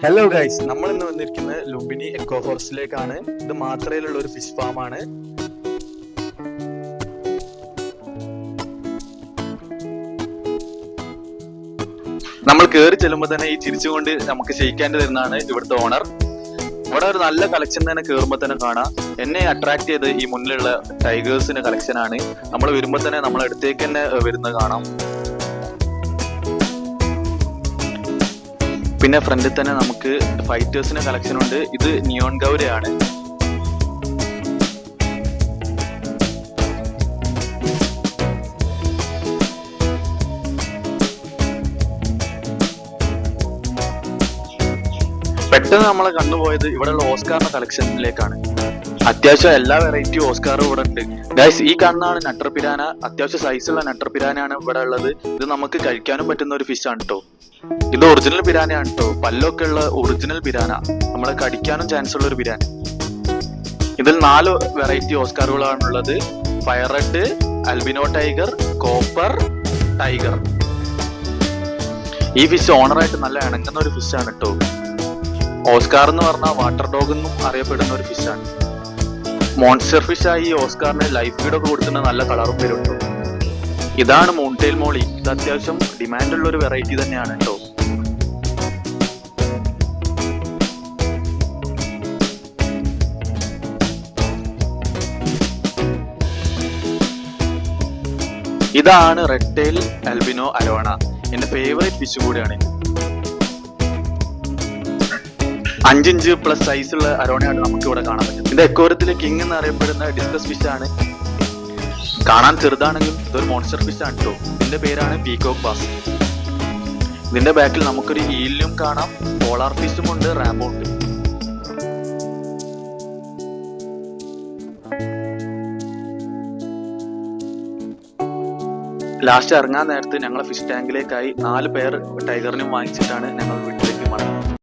Hello guys, നമ്മൾ ഇന്ന് വന്നിരിക്കുന്നത് ലുംബിനി എക്കോ ഫോറസ്റ്റിലേക്കാണ്. ഇത് മാത്രയിലുള്ള ഒരു ഫിഷ് ഫാം ആണ്. നമ്മൾ കയറി ചെല്ലുമ്പോൾ തന്നെ ഈ ചിരിച്ചുകൊണ്ട് നമുക്ക് ക്ഷയിക്കാൻ തരുന്നതാണ് ഇവിടുത്തെ ഓണർ. ഇവിടെ ഒരു നല്ല കളക്ഷൻ തന്നെ കയറുമ്പോൾ തന്നെ കാണാം. എന്നെ അട്രാക്ട് ചെയ്ത് ഈ മുന്നിലുള്ള ടൈഗേഴ്സിന്റെ കളക്ഷൻ ആണ്. നമ്മൾ വരുമ്പോൾ തന്നെ നമ്മളെ അടുത്തേക്ക് തന്നെ വരുന്നത് കാണാം. പിന്നെ ഫ്രണ്ടിൽ തന്നെ നമുക്ക് ഫൈറ്റേഴ്സിന്റെ കളക്ഷൻ ഉണ്ട്. ഇത് നിയോൺ ഗൗരയാണ്. പെട്ടെന്ന് നമ്മളെ കണ്ടുപോയത് ഇവിടെയുള്ള ഓസ്കാറിന്റെ കളക്ഷനിലേക്കാണ്. അത്യാവശ്യം എല്ലാ വെറൈറ്റി ഓസ്കാറും ഇവിടെ ഉണ്ട്. ഗൈസ്, ഈ കാണുന്നതാണ് നട്ടർ പിരാന. അത്യാവശ്യം സൈസുള്ള നട്ടർ പിരാനയാണ് ഇവിടെ ഉള്ളത്. ഇത് നമുക്ക് കഴിക്കാനും പറ്റുന്ന ഒരു ഫിഷ് ആണ് കേട്ടോ. ഇത് ഒറിജിനൽ പിരാനയാണ് കേട്ടോ. പല്ലൊക്കെ ഉള്ള ഒറിജിനൽ പിരാന. നമ്മളെ കടിക്കാനും ചാൻസ് ഉള്ള ഒരു പിരാന. ഇതിൽ 4 വെറൈറ്റി ഓസ്കാറുകളാണുള്ളത്. Fire red, albino tiger, copper tiger. ഈ ഫിഷ് ഓണറായിട്ട് നല്ല ഇണങ്ങുന്ന ഒരു ഫിഷ് ആണ് കേട്ടോ. ഓസ്കാർ എന്ന് പറഞ്ഞാൽ വാട്ടർ ഡോഗ് എന്നും അറിയപ്പെടുന്ന ഒരു ഫിഷ് ആണ്. മോൺസ്റ്റർ ഫിഷ് ആയി ഈ ഓസ്കാറിന് ലൈഫ് ഫീഡൊക്കെ കൊടുക്കുന്ന നല്ല കളറും വരുന്നുണ്ട്. ഇതാണ് മോൺടെയിൽ മോളി. ഇത് അത്യാവശ്യം ഡിമാൻഡുള്ള ഒരു വെറൈറ്റി തന്നെയാണ് കേട്ടോ. ഇതാണ് റെഡ് ടെയിൽ അൽബിനോ അരോണ. എന്റെ ഫേവറേറ്റ് ഫിഷ് കൂടിയാണ്. 5 ഇഞ്ച് പ്ലസ് സൈസുള്ള അരോണയാണ് നമുക്ക് ഇവിടെ കാണാൻ പറ്റുന്നത്. ഇത് എക്കോരത്തിലെ കിങ് എന്ന് അറിയപ്പെടുന്ന ഡിസ്കസ് ഫിഷ് ആണ്. കാണാൻ ചെറുതാണെങ്കിലും ഇതൊരു മോൺസ്റ്റർ ഫിഷ് ആണ് കേട്ടോ. ഇതിന്റെ പേരാണ് പീകോക്ക് ബാസ്. ഇതിന്റെ ബാക്കിൽ നമുക്കൊരു ഈലിനും കാണാം, പോളാർ ഫിഷും ഉണ്ട്, റാംബോ ഉണ്ട്. ലാസ്റ്റ് ഇറങ്ങാൻ നേരത്ത് ഞങ്ങളെ ഫിഷ് ടാങ്കിലേക്കായി 4 പേർ ടൈഗറിനും വാങ്ങിച്ചിട്ടാണ് ഞങ്ങൾ വീട്ടിലേക്ക് മടങ്ങുന്നത്.